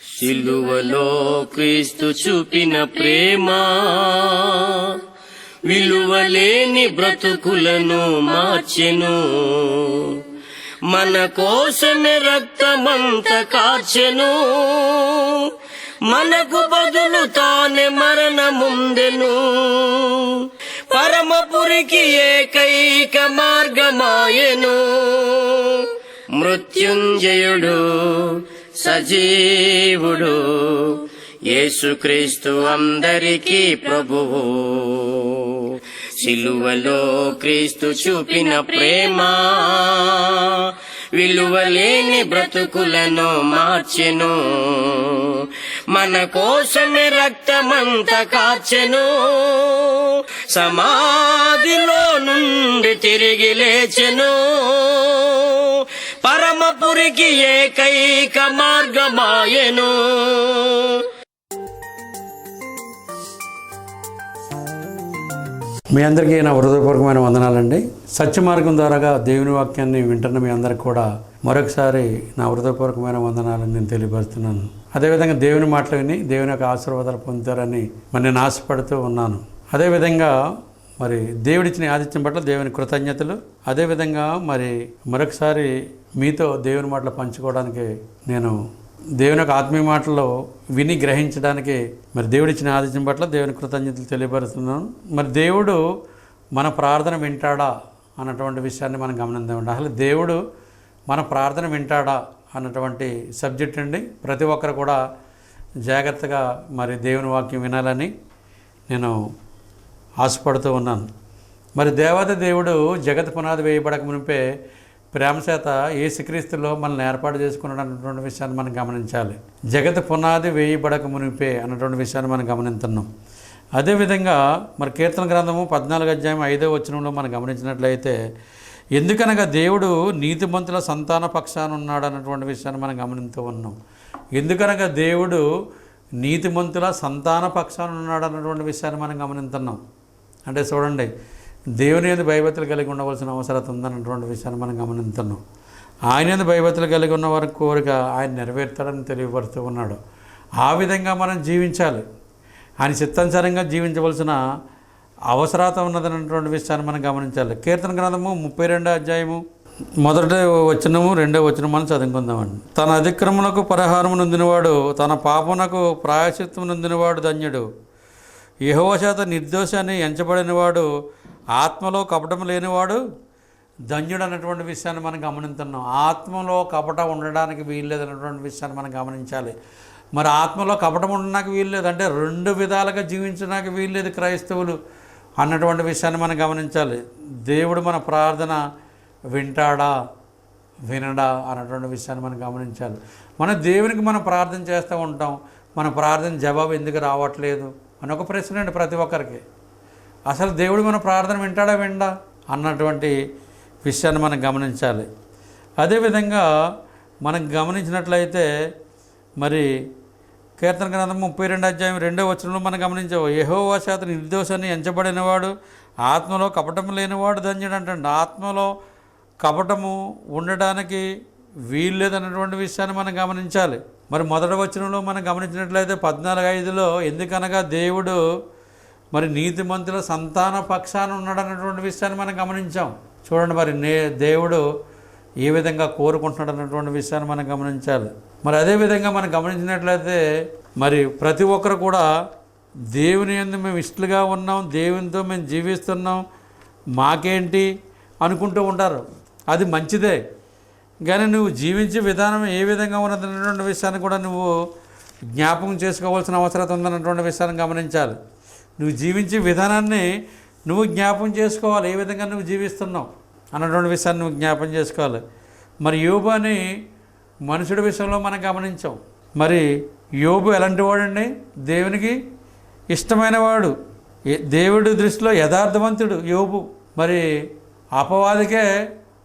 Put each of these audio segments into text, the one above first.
సిలువలో క్రీస్తు చూపిన ప్రేమ విలువలేని బ్రతుకులను మార్చెను. మన కోసమే రక్తమంత కార్చెను. మనకు బదులు తానే మరణముందెను. పరమపురికి ఏకైక మార్గమాయెను. మృత్యుంజయుడు సజీవుడు యేసుక్రీస్తు అందరికీ ప్రభువు. సిలువలో క్రీస్తు చూపిన ప్రేమ విలువలేని బ్రతుకులను మార్చెను. మన కోసమే రక్తమంత కార్చెను. సమాధిలో నుండి తిరిగి లేచెను. పరమపురికి ఏకైక మార్గమాయెను. మీ అందరికీ నా హృదయపూర్వకమైన వందనాలండి. సత్య మార్గం ద్వారాగా దేవుని వాక్యాన్ని వింటున్న మీ అందరికి కూడా మరొకసారి నా హృదయపూర్వకమైన వందనాలను నేను తెలియపరుస్తున్నాను. అదేవిధంగా దేవుని మాటలు విని దేవుని యొక్క ఆశీర్వాదాలు పొందుతారని మరి నేను ఆశపడుతూ ఉన్నాను. అదేవిధంగా మరి దేవుడిచ్చిన ఆదిత్యం పట్ల దేవుని కృతజ్ఞతలు. అదేవిధంగా మరొకసారి మీతో దేవుని మాటలు పంచుకోవడానికి నేను దేవుని యొక్క ఆత్మీయ మాటల్లో విని గ్రహించడానికి మరి దేవుడిచ్చిన ఆదిత్యం పట్ల దేవుని కృతజ్ఞతలు తెలియపరుస్తున్నాను. మరి దేవుడు మన ప్రార్థన వింటాడా అన్నటువంటి విషయాన్ని మనం గమనిద్దామండి. అసలు దేవుడు మన ప్రార్థన వింటాడా అన్నటువంటి సబ్జెక్ట్ అండి. ప్రతి ఒక్కరు కూడా జాగ్రత్తగా మరి దేవుని వాక్యం వినాలని నేను ఆశపడుతూ ఉన్నాను. మరి దేవాది దేవుడు జగత్ పునాది వేయబడక మునిపే ప్రేమ చేత యేసుక్రీస్తులో మనల్ని ఏర్పాటు చేసుకున్నాడు అన్నటువంటి విషయాన్ని మనం గమనించాలి. జగత్ పునాది వేయబడక మునిపే అన్నటువంటి విషయాన్ని మనం గమనిస్తున్నాం. అదేవిధంగా మరి కీర్తన గ్రంథము 14:5 మనం గమనించినట్లయితే, ఎందుకనగా దేవుడు నీతిమంతుల సంతాన పక్షాన ఉన్నాడు అన్నటువంటి విషయాన్ని మనం గమనిస్తూ ఉన్నాం. ఎందుకనగా దేవుడు నీతిమంతుల సంతాన పక్షాన ఉన్నాడు అన్నటువంటి విషయాన్ని మనం గమనిస్తున్నాం. అంటే చూడండి, దేవుని యందు భయభక్తులు కలిగి ఉండవలసిన అవసరం ఉందన్నటువంటి విషయాన్ని మనం గమనిస్తున్నాం. ఆయన యందు భయభక్తులు కలిగి ఉన్న వారి కోరిక ఆయన నెరవేర్తాడని తెలియపరుస్తూ ఉన్నాడు. ఆ విధంగా మనం జీవించాలి. ఆయన చిత్తానుసారంగా జీవించవలసిన అవసరత ఉన్నదన్నటువంటి విషయాన్ని మనం గమనించాలి. కీర్తన గ్రంథము 32 1 మనం చదువుకుందామండి. తన అతిక్రమణకు పరిహారము నొందినవాడు, తన పాపమునకు ప్రాయశ్చిత్తము నొందినవాడు ధన్యుడు. యెహోవా చేత నిర్దోషాన్ని ఎంచబడినవాడు, ఆత్మలో కపటం లేనివాడు ధన్యుడు అన్నటువంటి విషయాన్ని మనం గమనిస్తున్నాం. ఆత్మలో కపటం ఉండడానికి వీల్లేదు అన్నటువంటి విషయాన్ని మనం గమనించాలి. మరి ఆత్మలో కపటం ఉండడానికి వీల్లేదు అంటే 2 విధాలుగా జీవించడానికి వీల్లేదు క్రైస్తవులు అన్నటువంటి విషయాన్ని మనం గమనించాలి. దేవుడు మన ప్రార్థన వింటాడా వినడా అన్నటువంటి విషయాన్ని మనం గమనించాలి. మన దేవునికి మనం ప్రార్థన చేస్తూ ఉంటాం, మన ప్రార్థన జవాబు ఎందుకు రావట్లేదు అని ఒక ప్రశ్న అండి ప్రతి ఒక్కరికి. అసలు దేవుడు మన ప్రార్థన వింటాడా వినడా అన్నటువంటి విషయాన్ని మనం గమనించాలి. అదేవిధంగా మనం గమనించినట్లయితే మరి కీర్తన గ్రంథం 32:2 మనం గమనించాము. యెహోవా చేత నిర్దోషాన్ని ఎంచబడినవాడు, ఆత్మలో కపటం లేనివాడు ధన్యుడు అంటండి. ఆత్మలో కపటము ఉండడానికి వీల్లేదన్నటువంటి విషయాన్ని మనం గమనించాలి. మరి మొదటి వచనంలో మనం గమనించినట్లయితే 14:5 ఎందుకనగా దేవుడు మరి నీతిమంతుల సంతాన పక్షాన ఉన్నాడు అన్నటువంటి విషయాన్ని మనం గమనించాం. చూడండి, మరి దేవుడు ఏ విధంగా కోరుకుంటున్నాడు అన్నటువంటి విషయాన్ని మనం గమనించాలి. మరి అదేవిధంగా మనం గమనించినట్లయితే మరి ప్రతి ఒక్కరు కూడా దేవుని యందు మేము ఇష్టలుగా ఉన్నాం, దేవునితో మేము జీవిస్తున్నాం, మాకేంటి అనుకుంటూ ఉంటారు. అది మంచిదే, కానీ నువ్వు జీవించే విధానం ఏ విధంగా ఉన్నదన్నటువంటి విషయాన్ని కూడా నువ్వు జ్ఞాపకం చేసుకోవాల్సిన అవసరం ఉందన్నటువంటి విషయాన్ని గమనించాలి. నువ్వు జీవించే విధానాన్ని నువ్వు జ్ఞాపకం చేసుకోవాలి. ఏ విధంగా నువ్వు జీవిస్తున్నావు అన్నటువంటి విషయాన్ని నువ్వు జ్ఞాపకం చేసుకోవాలి. మరి యోబు అని మనుషుడి విషయంలో మనం గమనించాం. మరి యోబు ఎలాంటి వాడండి? దేవునికి ఇష్టమైన వాడు, దేవుడి దృష్టిలో యథార్థవంతుడు యోబు. మరి అపవాదికే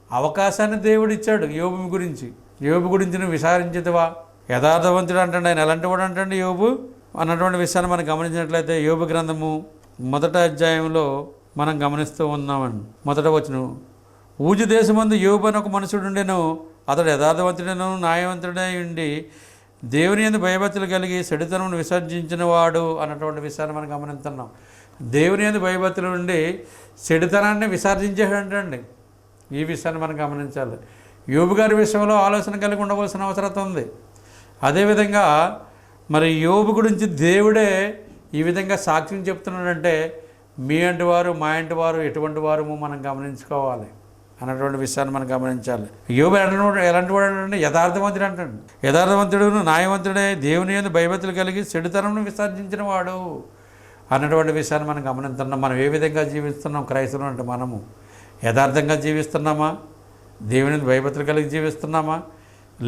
అవకాశాన్ని దేవుడు ఇచ్చాడు యోబు గురించి. యోబు గురించి నువ్వు విచారించేదివా? యథార్థవంతుడు అంటండి ఆయన. ఎలాంటి వాడు అంటండి యోబు అన్నటువంటి విషయాన్ని మనం గమనించినట్లయితే యోబు గ్రంథము 1 మనం గమనిస్తూ ఉన్నామండి. 1వ వచనం, ఊజు దేశమందు యోబు అని ఒక మనుషుడు ఉండెను. అతడు యథార్థవంతుడను న్యాయవంతుడై ఉండి దేవుని యందు భయభక్తులు కలిగి చెడుతనమును విసర్జించిన వాడు అన్నటువంటి విషయాన్ని మనం గమనిస్తున్నాం. దేవుని యందు భయభక్తులు నుండి చెడుతనాన్ని విసర్జించేటండి. ఈ విషయాన్ని మనం గమనించాలి. యోబు గారి విషయంలో ఆలోచన కలిగి ఉండవలసిన అవసరం ఉంది. అదేవిధంగా మరి యోబు గురించి దేవుడే ఈ విధంగా సాక్ష్యం చెప్తున్నాడంటే మీ అంటి వారు మా ఇంటి వారు ఎటువంటి వారు మనం గమనించుకోవాలి అన్నటువంటి విషయాన్ని మనం గమనించాలి. యోబు ఎలాంటి వాడు అంటే యథార్థవంతుడు అంటాడు. యథార్థవంతుడును న్యాయవంతుడే, దేవుని యందు భయభక్తులు కలిగి చెడుతనంను విసర్జించిన వాడు అన్నటువంటి విషయాన్ని మనం గమనిస్తున్నాం. మనం ఏ విధంగా జీవిస్తున్నాం? క్రైస్తవులు అంటే మనము యథార్థంగా జీవిస్తున్నామా, దేవుని భయభక్తులు కలిగి జీవిస్తున్నామా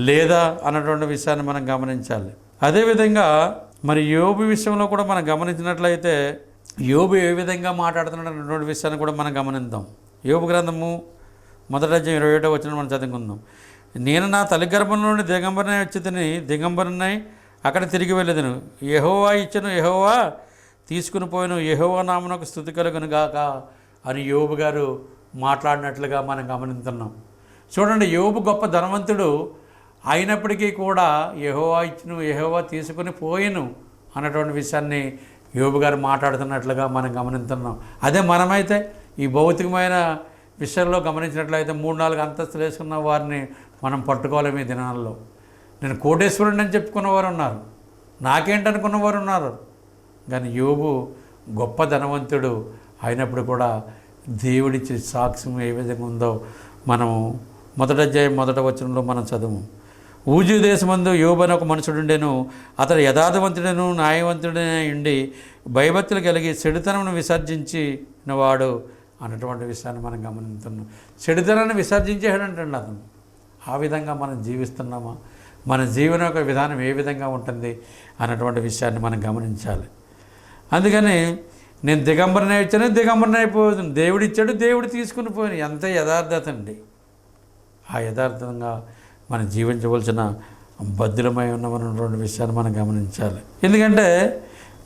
లేదా అన్నటువంటి విషయాన్ని మనం గమనించాలి. అదేవిధంగా మరి యోబు విషయంలో కూడా మనం గమనించినట్లయితే యోబు ఏ విధంగా మాట్లాడుతున్నాడు అన్నటువంటి విషయాన్ని కూడా మనం గమనిద్దాం. యోబు గ్రంథము 1వ అధ్యాయం 27వ వచనం మనం చదువుకుందాం. నేను నా తల్లి గర్భం నుండి దిగంబరనై వచ్చి దిగంబరనై అక్కడ తిరిగి వెళ్ళేదను. యెహోవా ఇచ్చెను, యెహోవా తీసుకుని పోయిన, యెహోవా నామమునకు స్తుతి కలుగును గాక అని యోబు గారు మాట్లాడినట్లుగా మనం గమనిస్తున్నాం. చూడండి, యోబు గొప్ప ధనవంతుడు అయినప్పటికీ కూడా యెహోవా ఇచ్చును, యెహోవా తీసుకుని పోయిను అన్నటువంటి విషయాన్ని యోబు గారు మాట్లాడుతున్నట్లుగా మనం గమనిస్తున్నాం. అదే మనమైతే ఈ భౌతికమైన విషయంలో గమనించినట్లయితే 3-4 అంతస్తులు వేసుకున్న వారిని మనం పట్టుకోలేము ఈ దినాల్లో. నేను కోటేశ్వరుడిని అని చెప్పుకున్నవారు ఉన్నారు, నాకేంటనుకున్నవారు ఉన్నారు. కానీ యోబు గొప్ప ధనవంతుడు అయినప్పుడు కూడా దేవుడిచ్చే సాక్ష్యం ఏ విధంగా ఉందో మనం 1వ అధ్యాయం 1వ వచనంలో మనం చదువు. ఊజు దేశమందు యోబు అని ఒక మనుషుడుండెను. అతడు యథార్థవంతుడను న్యాయవంతుడనే ఉండి భయభక్తులు కలిగి చెడుతనమును విసర్జించినవాడు అన్నటువంటి విషయాన్ని మనం గమనిస్తున్నాం. చెడుతనాన్ని విసర్జించేటండి అతను. ఆ విధంగా మనం జీవిస్తున్నామా, మన జీవన యొక్క విధానం ఏ విధంగా ఉంటుంది అన్నటువంటి విషయాన్ని మనం గమనించాలి. అందుకని నేను దిగంబరనే ఇచ్చాను, దిగంబరనే అయిపోతుంది. దేవుడు ఇచ్చాడు, దేవుడు తీసుకుని పోయిన. ఎంత యథార్థత అండి. ఆ యథార్థంగా మనం జీవించవలసిన బద్దులమై ఉన్నామన్నటువంటి విషయాన్ని మనం గమనించాలి. ఎందుకంటే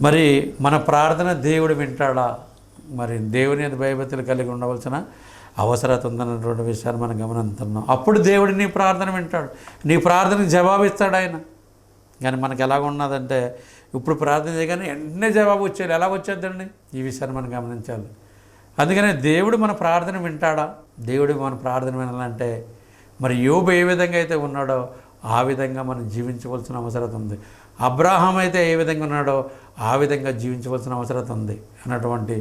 మరి మన ప్రార్థన దేవుడు వింటాడా, మరి దేవుని యందు భయభక్తులు కలిగి ఉండవలసిన అవసరత ఉందన్నటువంటి విషయాన్ని మనం గమనిస్తున్నాం. అప్పుడు దేవుడు నీ ప్రార్థన వింటాడు, నీ ప్రార్థనకు జవాబిస్తాడు ఆయన. కానీ మనకు ఎలాగ ఉన్నదంటే ఇప్పుడు ప్రార్థన చేయగానే వెంటనే జవాబు వచ్చేది. ఎలా వచ్చేద్దండి? ఈ విషయాన్ని మనం గమనించాలి. అందుకనే దేవుడు మన ప్రార్థన వింటాడా? దేవుడు మన ప్రార్థన వినాలంటే మరి యోబు ఏ విధంగా అయితే ఉన్నాడో ఆ విధంగా మనం జీవించవలసిన అవసరం ఉంది. అబ్రాహాం అయితే ఏ విధంగా ఉన్నాడో ఆ విధంగా జీవించవలసిన అవసరం ఉంది అన్నటువంటి,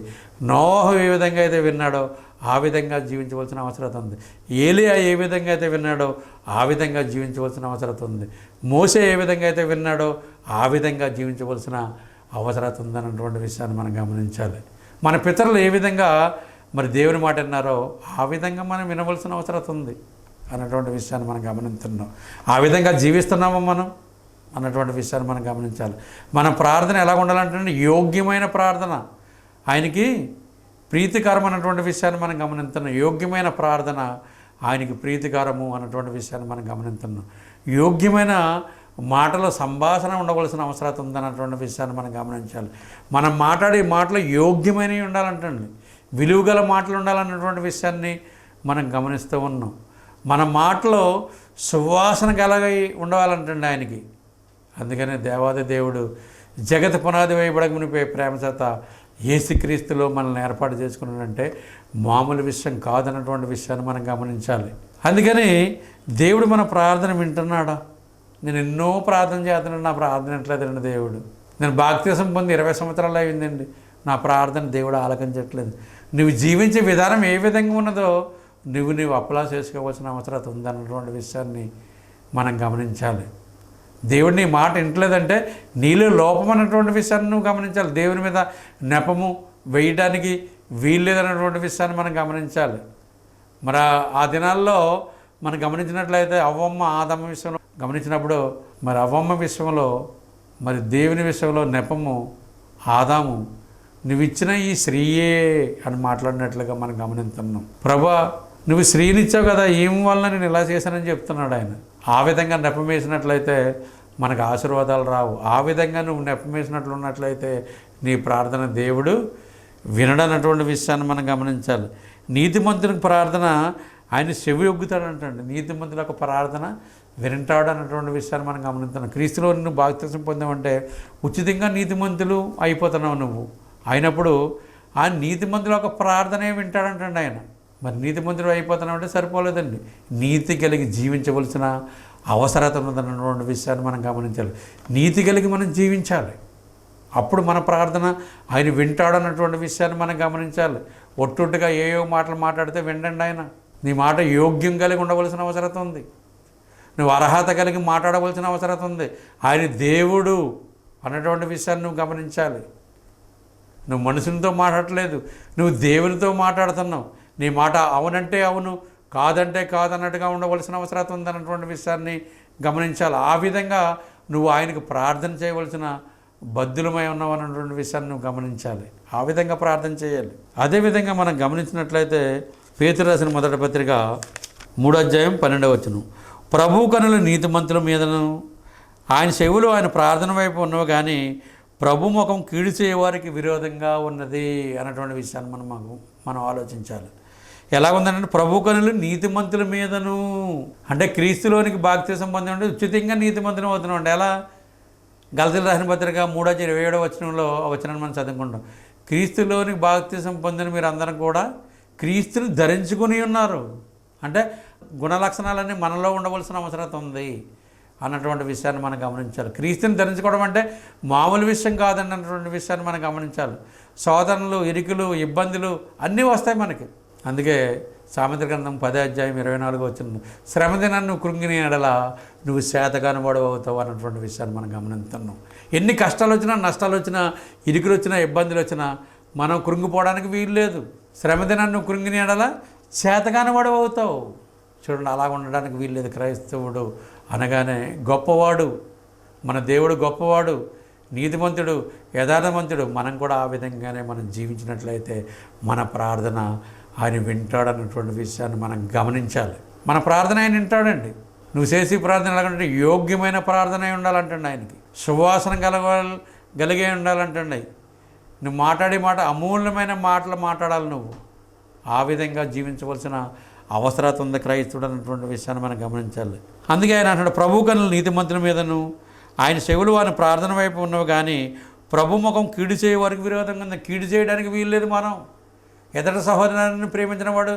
నోహు ఏ విధంగా అయితే విన్నాడో ఆ విధంగా జీవించవలసిన అవసరం ఉంది. ఏలియా ఏ విధంగా అయితే విన్నాడో ఆ విధంగా జీవించవలసిన అవసరం ఉంది. మోసే ఏ విధంగా అయితే విన్నాడో ఆ విధంగా జీవించవలసిన అవసరం ఉందన్నటువంటి విషయాన్ని మనం గమనించాలి. మన పితరులు ఏ విధంగా మరి దేవుని మాట విన్నారో ఆ విధంగా మనం వినవలసిన అవసరం ఉంది అన్నటువంటి విషయాన్ని మనం గమనిస్తున్నాం. ఆ విధంగా జీవిస్తున్నామా మనం అన్నటువంటి విషయాన్ని మనం గమనించాలి. మన ప్రార్థన ఎలా ఉండాలంటే యోగ్యమైన ప్రార్థన, ఆయనకి ప్రీతికరం అన్నటువంటి విషయాన్ని మనం గమనిస్తున్నాం. యోగ్యమైన ప్రార్థన ఆయనకి ప్రీతికరము అన్నటువంటి విషయాన్ని మనం గమనిస్తున్నాం. యోగ్యమైన మాటలో సంభాషణ ఉండవలసిన అవసరం ఉందన్నటువంటి విషయాన్ని మనం గమనించాలి. మనం మాట్లాడే మాటలు యోగ్యమైనవి ఉండాలంటండి, విలువగల మాటలు ఉండాలన్నటువంటి విషయాన్ని మనం గమనిస్తూ ఉన్నాం. మన మాటలో సువాసన కలిగి ఉండవాలంటండి ఆయనకి. అందుకనే దేవాది దేవుడు జగత్ పునాది వేయబడక మునిపే ప్రేమ చేత యేసుక్రీస్తులో మనల్ని ఏర్పాటు చేసుకున్నాడంటే మామూలు విషయం కాదన్నటువంటి విషయాన్ని మనం గమనించాలి. అందుకని దేవుడు మన ప్రార్థన వింటున్నాడా? నేను ఎన్నో ప్రార్థన చేస్తున్నాను, నా ప్రార్థన ఎట్లేదండి దేవుడు. నేను బాప్తిసం పొంది 20 సంవత్సరాలు అయిందండి, నా ప్రార్థన దేవుడు ఆలకించట్లేదు. నువ్వు జీవించే విధానం ఏ విధంగా ఉన్నదో నువ్వు అప్లా చేసుకోవాల్సిన అవసరం ఉందన్నటువంటి విషయాన్ని మనం గమనించాలి. దేవుడిని మాట వింటలేదంటే నీలో లోపం అన్నటువంటి విషయాన్ని నువ్వు గమనించాలి. దేవుని మీద నెపము వేయడానికి వీల్లేదన్నటువంటి విషయాన్ని మనం గమనించాలి. మరి ఆ దినాల్లో మనం గమనించినట్లయితే అవ్వమ్మ ఆదమ్మ విషయంలో గమనించినప్పుడు మరి అవ్వమ్మ విషయంలో మరి దేవుని విషయంలో నెపము ఆదాము నువ్వు ఇచ్చిన ఈ స్త్రీయే అని మాట్లాడినట్లుగా మనం గమనిస్తున్నాం. ప్రభా నువ్వు స్త్రీనిచ్చావు కదా, ఏం వల్ల నేను ఇలా చేశానని చెప్తున్నాడు ఆయన. ఆ విధంగా నెపమేసినట్లయితే మనకు ఆశీర్వాదాలు రావు. ఆ విధంగా నువ్వు నెపమేసినట్లు ఉన్నట్లయితే నీ ప్రార్థన దేవుడు వినడన్నటువంటి విషయాన్ని మనం గమనించాలి. నీతిమంతునికి ప్రార్థన ఆయన చెవి ఒగ్గుతాడంటండి. నీతిమంతుల యొక్క ప్రార్థన వింటాడు అన్నటువంటి విషయాన్ని మనం గమనిస్తున్నాం. క్రీస్తులో నువ్వు బాప్తిసం పొందామంటే ఉచితంగా నీతిమంతులు అయిపోతున్నావు నువ్వు. అయినప్పుడు ఆ నీతిమంతుల ఒక ప్రార్థనే వింటాడంటండి ఆయన. మరి నీతిమంతుడు అయిపోతున్నావు అంటే సరిపోలేదండి, నీతి కలిగి జీవించవలసిన అవసరత ఉన్నదన్నటువంటి విషయాన్ని మనం గమనించాలి. నీతి కలిగి మనం జీవించాలి, అప్పుడు మన ప్రార్థన ఆయన వింటాడు అన్నటువంటి విషయాన్ని మనం గమనించాలి. ఒట్టొట్టుగా ఏయో మాటలు మాట్లాడితే వినండి ఆయన. నీ మాట యోగ్యం కలిగి ఉండవలసిన అవసరం ఉంది, నువ్వు అర్హత కలిగి మాట్లాడవలసిన అవసరం ఉంది. ఆయన దేవుడు అన్నటువంటి విషయాన్ని నువ్వు గమనించాలి. నువ్వు మనుషులతో మాట్లాడట్లేదు, నువ్వు దేవునితో మాట్లాడుతున్నావు. నీ మాట అవునంటే అవును, కాదంటే కాదన్నట్టుగా ఉండవలసిన అవసరం ఉందన్నటువంటి విషయాన్ని గమనించాలి. ఆ విధంగా నువ్వు ఆయనకు ప్రార్థన చేయవలసిన బద్దులమై ఉన్నావు అన్నటువంటి విషయాన్ని నువ్వు గమనించాలి. ఆ విధంగా ప్రార్థన చేయాలి. అదేవిధంగా మనం గమనించినట్లయితే పేతురు రాసిన మొదటి పత్రిక 3:12 ప్రభు కనులు నీతిమంతుల మీదను ఆయన చెవులు ఆయన ప్రార్థన వైపు ఉన్నవి, కానీ ప్రభు ముఖం కీడు చేయవారికి విరోధంగా ఉన్నది అన్నటువంటి విషయాన్ని మనం ఆలోచించాలి. ఎలా ఉందంటే ప్రభు కనులు నీతిమంతుల మీదను అంటే క్రీస్తులోనికి బాప్తిసం పొంది ఉచితంగా నీతిమంతులు అవుతున్నాం అంటే ఎలా? గలతీయులకు రాసిన పత్రిక 3:27 వచనాన్ని మనం చదువుకుంటాం. క్రీస్తులోనికి బాప్తిసం పొందిన మీరు అందరం కూడా క్రీస్తుని ధరించుకుని ఉన్నారు అంటే గుణలక్షణాలన్నీ మనలో ఉండవలసిన అవసరం ఉంది అన్నటువంటి విషయాన్ని మనం గమనించాలి. క్రీస్తుని ధరించుకోవడం అంటే మామూలు విషయం కాదన్నటువంటి విషయాన్ని మనం గమనించాలి. శోధనలు, ఇరుకులు, ఇబ్బందులు అన్నీ వస్తాయి మనకి. అందుకే సామెతల గ్రంథం 10:24 శ్రమ దినాన్ని నువ్వు కృంగిని ఎడల నువ్వు శాతగాని వాడు అవుతావు అన్నటువంటి విషయాన్ని మనం గమనిస్తున్నాం. ఎన్ని కష్టాలు వచ్చినా, నష్టాలు వచ్చినా, ఇరుకులు వచ్చినా, ఇబ్బందులు వచ్చినా మనం కృంగిపోవడానికి వీలు లేదు. శ్రమ దినాన్ని నువ్వు కృంగిని ఎడల శాతగాని వాడు అవుతావు. చూడండి, అలా ఉండడానికి వీలు లేదు. క్రైస్తవుడు అనగానే గొప్పవాడు, మన దేవుడు గొప్పవాడు, నీతిమంతుడు, యథార్థవంతుడు. మనం కూడా ఆ విధంగానే మనం జీవించినట్లయితే మన ప్రార్థన ఆయన వింటాడన్నటువంటి విషయాన్ని మనం గమనించాలి. మన ప్రార్థన ఆయన వింటాడండి. నువ్వు చేసే ప్రార్థన ఎలాగంటే యోగ్యమైన ప్రార్థన అయి ఉండాలంటండి, ఆయనకి సువాసన కలిగే ఉండాలంటండి. నువ్వు మాట్లాడే మాట అమూల్యమైన మాటలు మాట్లాడాలి నువ్వు. ఆ విధంగా జీవించవలసిన అవసరత ఉంది క్రైస్తవుడు అన్నటువంటి విషయాన్ని మనం గమనించాలి. అందుకే ఆయన అంటాడు ప్రభు కనులు నీతిమంతుల మీదను ఆయన చెవులు వారిని ప్రార్థన వైపు ఉన్నవి, కానీ ప్రభు ముఖం కీడు చేయ వారికి విరోధంగా ఉంది. కీడు చేయడానికి వీల్లేదు. మనం ఎదట సహోదరుని ప్రేమించిన వాడు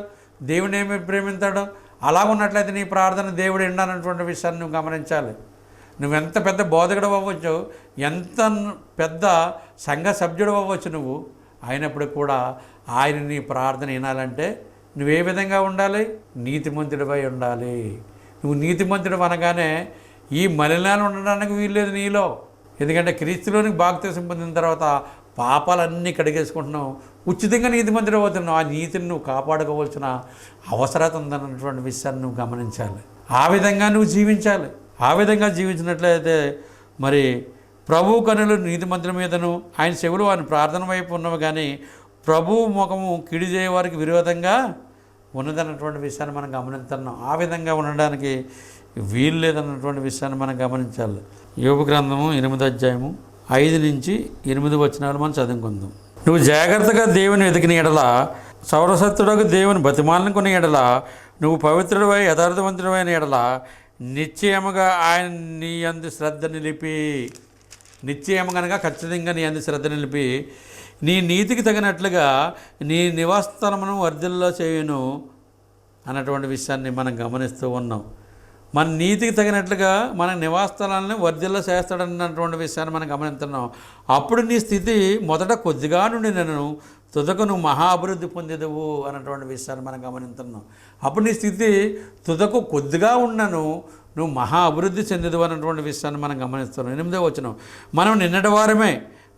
దేవుని ఏమి ప్రేమించాడో అలా ఉన్నట్లయితే నీ ప్రార్థన దేవుడు వింటానన్నటువంటి విషయాన్ని నువ్వు గమనించాలి. నువ్వెంత పెద్ద బోధకుడు అవ్వచ్చు, ఎంత పెద్ద సంఘ సభ్యుడు అవ్వచ్చు నువ్వు, అయినప్పుడు కూడా ఆయన నీ ప్రార్థన వినాలంటే నువ్వే విధంగా ఉండాలి? నీతిమంతుడిపై ఉండాలి. నువ్వు నీతిమంతుడు అనగానే ఈ మలినాలు ఉండడానికి వీల్లేదు నీలో. ఎందుకంటే క్రీస్తులోనికి బాప్తిసం పొందిన తర్వాత పాపాలన్నీ కడిగేసుకుంటున్నావు, ఉచితంగా నీతిమంతుడు అవుతున్నావు. ఆ నీతిని నువ్వు కాపాడుకోవాల్సిన అవసరత ఉందన్నటువంటి విషయాన్ని నువ్వు గమనించాలి. ఆ విధంగా నువ్వు జీవించాలి. ఆ విధంగా జీవించినట్లయితే మరి ప్రభు కనులు నీతిమంతుల మీదను ఆయన చెవులు ఆయన ప్రార్థన వైపు ఉన్నవి, కానీ ప్రభు ముఖము కిడి చేయవారికి విరోధంగా ఉన్నదన్నటువంటి విషయాన్ని మనం గమనిస్తున్నాం. ఆ విధంగా ఉండడానికి వీలు లేదన్నటువంటి విషయాన్ని మనం గమనించాలి. యోబు గ్రంథము 8:5-8 మనం చదువుకుందాం. నువ్వు జాగ్రత్తగా దేవుని వెతికిన ఎడల, సౌరసత్తుడకు దేవుని బతిమాలను ఎడల, నువ్వు పవిత్రుడివై యథార్థవంతుడైన ఎడల నిశ్చయముగా ఆయన నీ యందు శ్రద్ధ నిలిపి, నిశ్చయముగా ఖచ్చితంగా నీ యందు శ్రద్ధ నిలిపి నీ నీతికి తగినట్లుగా నీ నివాసస్థలమును వర్ధిల్లో చేయును అన్నటువంటి విషయాన్ని మనం గమనిస్తూ ఉన్నాం. మన నీతికి తగినట్లుగా మన నివాసస్థలాన్ని వర్ధిల్లో చేస్తాడన్నటువంటి విషయాన్ని మనం గమనిస్తున్నాం. అప్పుడు నీ స్థితి మొదట కొద్దిగా నుండి నేను తుదకు నువ్వు మహా అభివృద్ధి పొందేదవు అన్నటువంటి విషయాన్ని మనం గమనిస్తున్నాం. అప్పుడు నీ స్థితి తుదకు కొద్దిగా ఉన్నను నువ్వు మహా అభివృద్ధి చెందేదవు అన్నటువంటి విషయాన్ని మనం గమనిస్తున్నాం. 8వ వచనం, మనం నిన్నటి వారమే,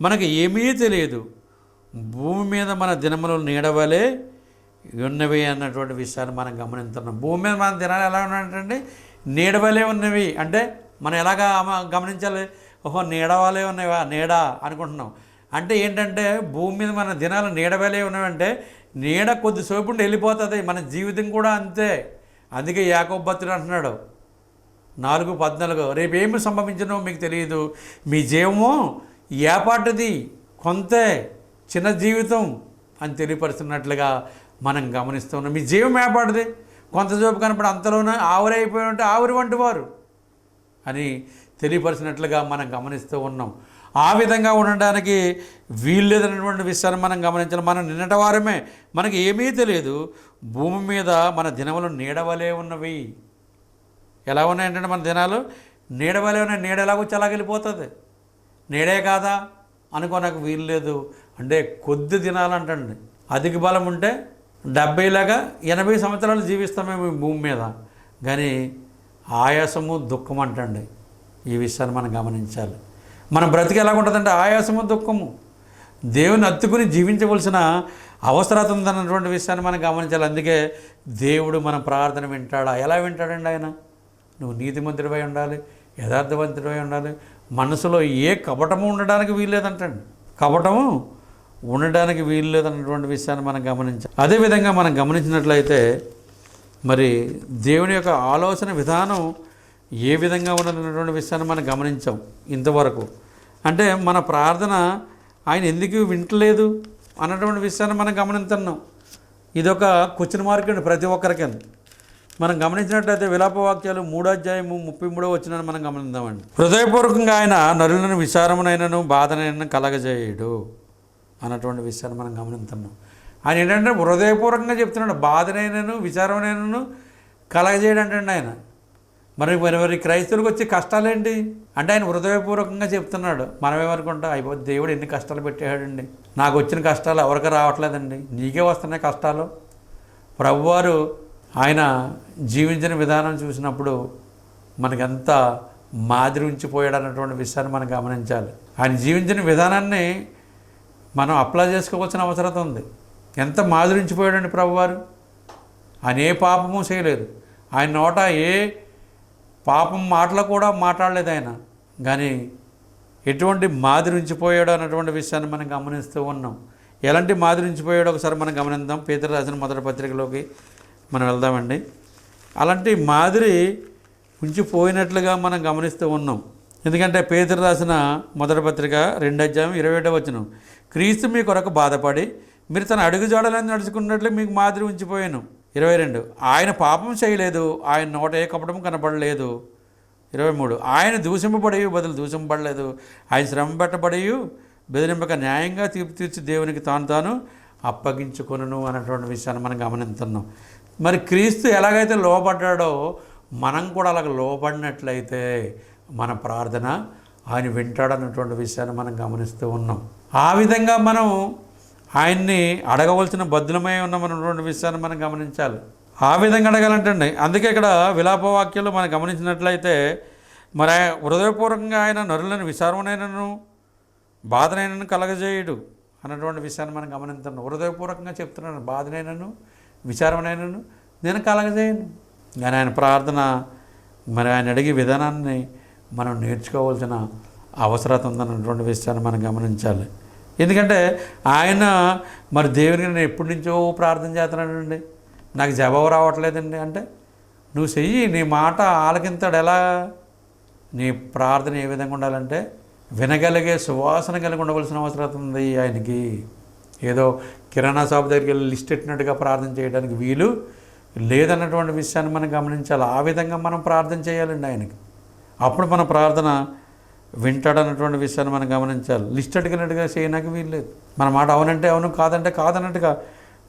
మనకు ఏమీ తెలియదు, భూమి మీద మన దినములు నీడవలే ఉన్నవి అన్నటువంటి విషయాన్ని మనం గమనిస్తున్నాం. భూమి మీద మన దినాలు ఎలా ఉన్నాయంటే నీడవలే ఉన్నవి. అంటే మనం ఎలాగా గమనించాలి? ఓహో, నీడవలే ఉన్నవా, నీడ అనుకుంటున్నాం. అంటే ఏంటంటే భూమి మీద మన దినాలు నీడవలే ఉన్నవంటే నీడ కొద్దిసేపు ఉండి వెళ్ళిపోతుంది. మన జీవితం కూడా అంతే. అందుకే యాకోబు భక్తుడు అంటున్నాడు 4:14, రేపు ఏమి సంభవించినో మీకు తెలియదు, మీ జీవము ఏపాటిది, కొంతే, చిన్న జీవితం అని తెలియపరుస్తున్నట్లుగా మనం గమనిస్తున్నాం. మీ జీవం ఏపాటిది, కొంతసేపు కనపడి అంతలోనే ఆవిరైపోయి ఉంటే ఆవిరి వంటి వారు. అని తెలియపరిచినట్లుగా మనం గమనిస్తూ ఉన్నాం. ఆ విధంగా ఉండడానికి వీల్లేదనేటువంటి విషయాన్ని మనం గమనించాలి. మనం నిన్నటి వారమే, మనకి ఏమీ తెలియదు. భూమి మీద మన దినములు నీడవలే ఉన్నవి. ఎలా ఉన్నాయంటే మన దినాలు నీడవలే ఉన్నాయి. నీడ ఎలాగొచ్చి అలాగ వెళ్ళిపోతుంది. నీడే కాదా అనుకోనకు వీలు లేదు. అంటే కొద్ది దినాలు అంటండి. అధిక బలం ఉంటే 70 80 సంవత్సరాలు జీవిస్తాం మేము ఈ భూమి మీద. కానీ ఆయాసము దుఃఖం అంటండి. ఈ విషయాన్ని మనం గమనించాలి. మన బ్రతికి ఎలా ఉంటుందంటే ఆయాసము దుఃఖము. దేవుని హత్తుకుని జీవించవలసిన అవసరత ఉందన్నటువంటి విషయాన్ని మనం గమనించాలి. అందుకే దేవుడు మన ప్రార్థన వింటాడా? ఎలా వింటాడండి ఆయన? నువ్వు నీతిమంతుడివై ఉండాలి, యథార్థవంతుడివై ఉండాలి, మనసులో ఏ కపటము ఉండడానికి వీల్లేదంటండి. కపటము ఉండడానికి వీల్లేదన్నటువంటి విషయాన్ని మనం గమనించాలి. అదేవిధంగా మనం గమనించినట్లయితే మరి దేవుని యొక్క ఆలోచన విధానం ఏ విధంగా ఉన్నదన్నటువంటి విషయాన్ని మనం గమనించాం ఇంతవరకు. అంటే మన ప్రార్థన ఆయన ఎందుకు వింటలేదు అన్నటువంటి విషయాన్ని మనం గమనిస్తున్నాం. ఇదొక క్వశ్చన్ మార్క్ అండి ప్రతి ఒక్కరికి. మనం గమనించినట్లయితే విలాపవాక్యాలు 3వ అధ్యాయము 33వ వచనాన్ని మనం గమనిద్దామండి. హృదయపూర్వకంగా ఆయన నరులను విచారమునైనను బాధనైనను కలగజేయడు అన్నటువంటి విషయాన్ని మనం గమనిస్తున్నాం. ఆయన ఏంటంటే హృదయపూర్వకంగా చెప్తున్నాడు. బాధనైనను విచారమునైనను కలగజేయడు అంటండి ఆయన. మరి క్రైస్తవులకు వచ్చే కష్టాలేంటి అంటే ఆయన హృదయపూర్వకంగా చెప్తున్నాడు. మనమేమనుకుంటా అయిపోతే దేవుడు ఎన్ని కష్టాలు పెట్టాడండి, నాకు వచ్చిన కష్టాలు ఎవరికి రావట్లేదండి, నీకే వస్తున్నాయి కష్టాలు. ప్రభువారు ఆయన జీవించిన విధానం చూసినప్పుడు మనకెంత మాదిరి ఉంచిపోయాడు అన్నటువంటి విషయాన్ని మనం గమనించాలి. ఆయన జీవించిన విధానాన్ని మనం అప్లై చేసుకోవాల్సిన అవసరం ఉంది. ఎంత మాదిరి ఉంచిపోయాడండి ప్రభువారు. ఆయన ఏ పాపము చేయలేదు. ఆయన నోట ఏ పాపం మాటలు కూడా మాట్లాడలేదు ఆయన. కానీ ఎటువంటి మాదిరి ఉంచిపోయాడు అన్నటువంటి విషయాన్ని మనం గమనిస్తూ ఉన్నాం. ఎలాంటి మాదిరి ఉంచిపోయాడో ఒకసారి మనం గమనిద్దాం. పేతురు రాసిన మొదటి పత్రికలోకి మనం వెళ్దామండి. అలాంటి మాదిరి ఉంచిపోయినట్లుగా మనం గమనిస్తూ ఉన్నాం. ఎందుకంటే పేతురు రాసిన మొదటి పత్రిక 2వ అధ్యాయం 27వ వచనం, క్రీస్తు మీ కొరకు బాధపడి మీరు తన అడుగుజాడలని నడుచుకున్నట్లు మీకు మాదిరి ఉంచిపోయాను. 22, ఆయన పాపం చేయలేదు, ఆయన నోట ఏ కపటం కనపడలేదు. 23, ఆయన దూషింపబడి బదులు దూషింపబడలేదు, ఆయన శ్రమ పెట్టబడి బెదిరింపక న్యాయంగా తీర్పు తీర్చి దేవునికి తాను అప్పగించుకొనును అన్నటువంటి విషయాన్ని మనం గమనిస్తున్నాం. మరి క్రీస్తు ఎలాగైతే లోబడ్డాడో మనం కూడా అలాగ లోబడినట్లయితే మన ప్రార్థన ఆయన వింటాడన్నటువంటి విషయాన్ని మనం గమనిస్తూ ఉన్నాం. ఆ విధంగా మనం ఆయన్ని అడగవలసిన బద్దులమై ఉన్నామన్నటువంటి విషయాన్ని మనం గమనించాలి. ఆ విధంగా అడగాలంటండి. అందుకే ఇక్కడ విలాపవాక్యాలు మనం గమనించినట్లయితే మరి హృదయపూర్వకంగా ఆయన నరులను విచారమునైనను బాధనైనను కలగజేయుడు అన్నటువంటి విషయాన్ని మనం గమనిస్తున్నాం. హృదయపూర్వకంగా చెప్తున్నాను, బాధనైనను విచారమునైనను నేను కలగజేయను. కానీ ఆయన ప్రార్థన మరి ఆయన అడిగే విధానాన్ని మనం నేర్చుకోవాల్సిన అవసరం ఉందన్నటువంటి విషయాన్ని మనం గమనించాలి. ఎందుకంటే ఆయన మరి దేవునికి నేను ఎప్పటి నుంచో ప్రార్థన చేస్తున్నానండి, నాకు జవాబు రావట్లేదండి అంటే నువ్వు చెయ్యి, నీ మాట ఆలకింతాడు. ఎలా? నీ ప్రార్థన ఏ విధంగా ఉండాలంటే వినగలిగే సువాసన కలిగి ఉండవలసిన అవసరం ఉంది ఆయనకి. ఏదో కిరాణా షాప్ దగ్గరికి వెళ్ళి లిస్ట్ పెట్టినట్టుగా ప్రార్థన చేయడానికి వీలు లేదన్నటువంటి విషయాన్ని మనం గమనించాలి. ఆ విధంగా మనం ప్రార్థన చేయాలండి ఆయనకి. అప్పుడు మన ప్రార్థన వింటాడన్నటువంటి విషయాన్ని మనం గమనించాలి. లిస్ట్ అడిగినట్టుగా చేయడానికి వీలు లేదు. మన మాట అవునంటే అవును, కాదంటే కాదన్నట్టుగా